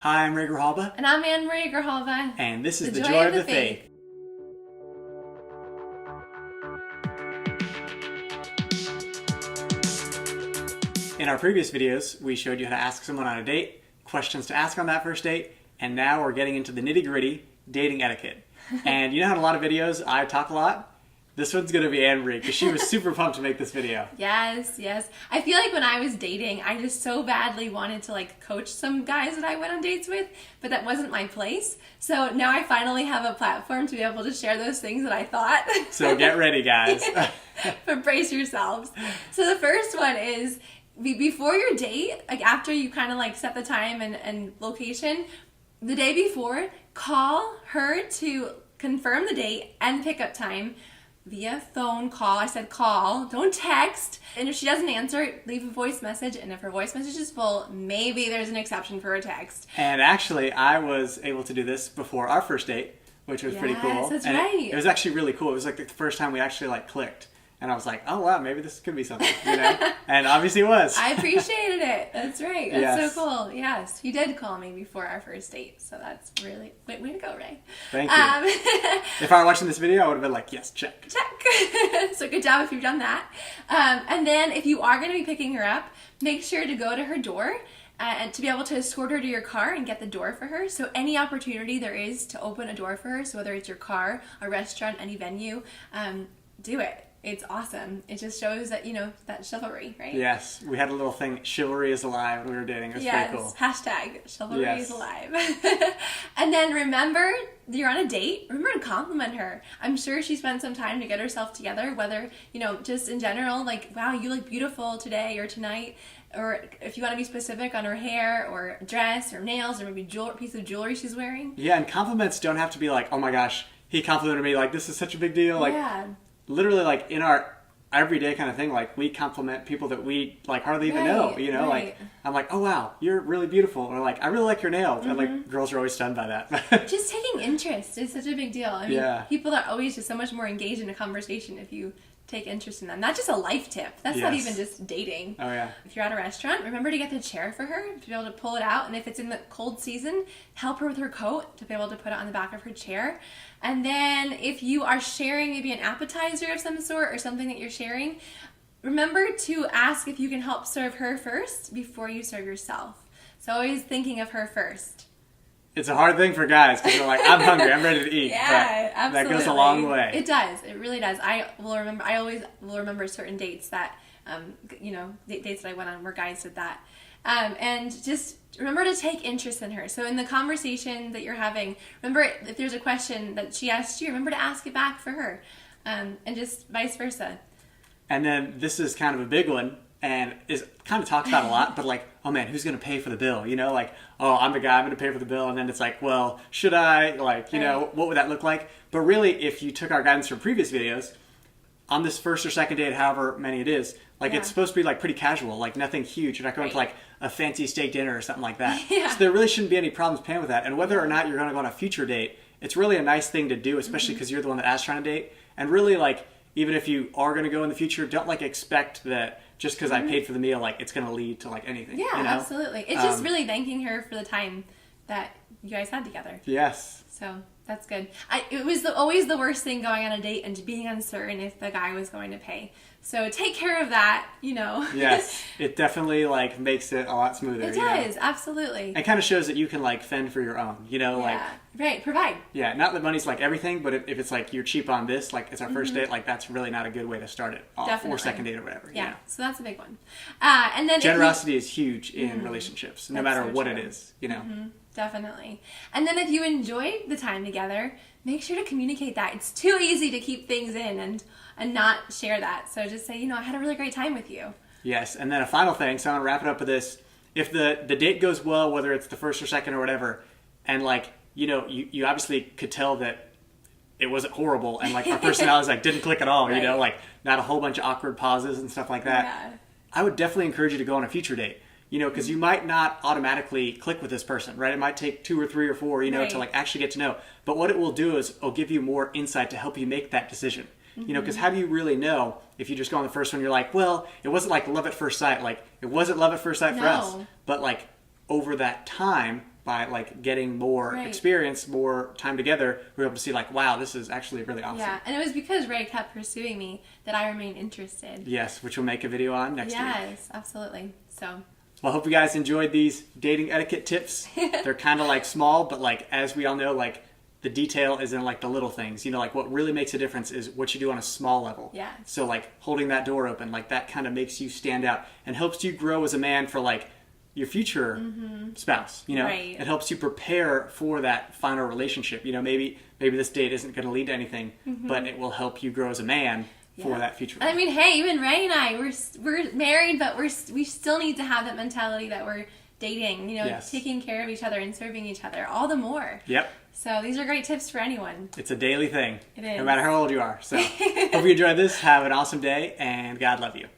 Hi, I'm Ray Grijalba. And I'm Anne-Marie Grijalba. And this is The Joy of the Faith. In our previous videos, we showed you how to ask someone on a date, questions to ask on that first date, and now we're getting into the nitty-gritty dating etiquette. And you know how in a lot of videos I talk a lot? This one's going to be Anne-Marie, because she was super pumped to make this video. Yes. I feel like when I was dating, I just so badly wanted to coach some guys that I went on dates with, but that wasn't my place. So now I finally have a platform to be able to share those things that I thought. So get ready, guys. But brace yourselves. So the first one is, before your date, after you kind of set the time and location, the day before, call her to confirm the date and pickup time via phone call. I said call, don't text. And if she doesn't answer, leave a voice message. And if her voice message is full, maybe there's an exception for a text. And actually, I was able to do this before our first date, which was pretty cool. Yes, that's and right. It was actually really cool. It was the first time we actually clicked. And I was like, oh wow, maybe this could be something, you know? And obviously it was. I appreciated it. That's right. That's Yes. so cool. Yes, he did call me before our first date. So that's really, way to go, Ray. Thank you. If I were watching this video, I would have been like, yes, check. Check. So good job if you've done that. And then if you are going to be picking her up, make sure to go to her door and to be able to escort her to your car and get the door for her. So any opportunity there is to open a door for her, so whether it's your car, a restaurant, any venue, do it. It's awesome. It just shows that, that chivalry, right? Yes. We had a little thing, chivalry is alive, when we were dating. It was pretty cool. Hashtag chivalry is alive. And then remember, you're on a date. Remember to compliment her. I'm sure she spent some time to get herself together, whether, just in general, wow, you look beautiful today or tonight. Or if you want to be specific on her hair or dress or nails or maybe piece of jewelry she's wearing. Yeah, and compliments don't have to be oh my gosh, he complimented me, this is such a big deal. Yeah. Literally, in our everyday kind of thing, we compliment people that we hardly even know, right. I'm like, oh wow, you're really beautiful, or I really like your nails. Mm-hmm. And girls are always stunned by that. Just taking interest is such a big deal. I mean, people are always just so much more engaged in a conversation if you take interest in them. Not just a life tip. That's not even just dating. Oh yeah. If you're at a restaurant, remember to get the chair for her, to be able to pull it out. And if it's in the cold season, help her with her coat to be able to put it on the back of her chair. And then if you are sharing maybe an appetizer of some sort or something that you're sharing, remember to ask if you can help serve her first before you serve yourself. So always thinking of her first. It's a hard thing for guys because they're I'm hungry, I'm ready to eat. Yeah, absolutely. That goes a long way. It does. It really does. I always will remember certain dates that, dates that I went on where guys did that. And just remember to take interest in her. So in the conversation that you're having, remember if there's a question that she asked you, remember to ask it back for her. And just vice versa. And then this is kind of a big one and is kind of talked about a lot, but oh man, who's going to pay for the bill? Oh, I'm the guy, I'm going to pay for the bill. And then it's well, should I? What would that look like? But really, if you took our guidance from previous videos, on this first or second date, however many it is, it's supposed to be pretty casual, nothing huge. You're not going to a fancy steak dinner or something like that. Yeah. So there really shouldn't be any problems paying with that. And whether or not you're going to go on a future date, it's really a nice thing to do, especially because you're the one that asked trying to date. And really, even if you are going to go in the future, don't expect that just because I paid for the meal, it's going to lead to anything. Yeah, absolutely. It's just really thanking her for the time that you guys had together. Yes. So that's good. It was always the worst thing going on a date and being uncertain if the guy was going to pay. So take care of that, Yes, it definitely makes it a lot smoother. It does, absolutely. It kind of shows that you can fend for your own, right, provide. Yeah, not that money's everything, but if it's you're cheap on this, it's our first date, that's really not a good way to start it off. Definitely. Or second date or whatever. Yeah, so that's a big one. And then generosity is huge in relationships, no matter what it is, Definitely. And then if you enjoyed the time together, make sure to communicate that. It's too easy to keep things in and not share that. So just say, I had a really great time with you. Yes, and then a final thing, so I'm going to wrap it up with this. If the date goes well, whether it's the first or second or whatever, and you obviously could tell that it wasn't horrible and our personalities didn't click at all, right. Not a whole bunch of awkward pauses and stuff like that. Yeah. I would definitely encourage you to go on a future date. Because you might not automatically click with this person, right? It might take 2 or 3 or 4, right. to actually get to know. But what it will do is it'll give you more insight to help you make that decision. Because how do you really know if you just go on the first one, you're well, it wasn't love at first sight. It wasn't love at first sight for us. But over that time, by like getting more Right. experience, more time together, we're able to see like, wow, this is actually really awesome. Yeah, and it was because Ray kept pursuing me that I remained interested. Yes, which we'll make a video on next week. Yes, absolutely. So, Well, I hope you guys enjoyed these dating etiquette tips. They're kind of like small, but like as we all know, like the detail is in like the little things. You know, like what really makes a difference is what you do on a small level. Yeah. So like holding that door open, like that kind of makes you stand out and helps you grow as a man for like your future spouse. You know, Right. it helps you prepare for that final relationship. You know, maybe this date isn't going to lead to anything, but it will help you grow as a man for Yeah. that future. And I mean, hey, even Ray and I, we're married, but we still need to have that mentality that we're dating. You know, Yes. taking care of each other and serving each other all the more. Yep. So these are great tips for anyone. It's a daily thing. It is. No matter how old you are. So hope you enjoyed this. Have an awesome day, and God love you.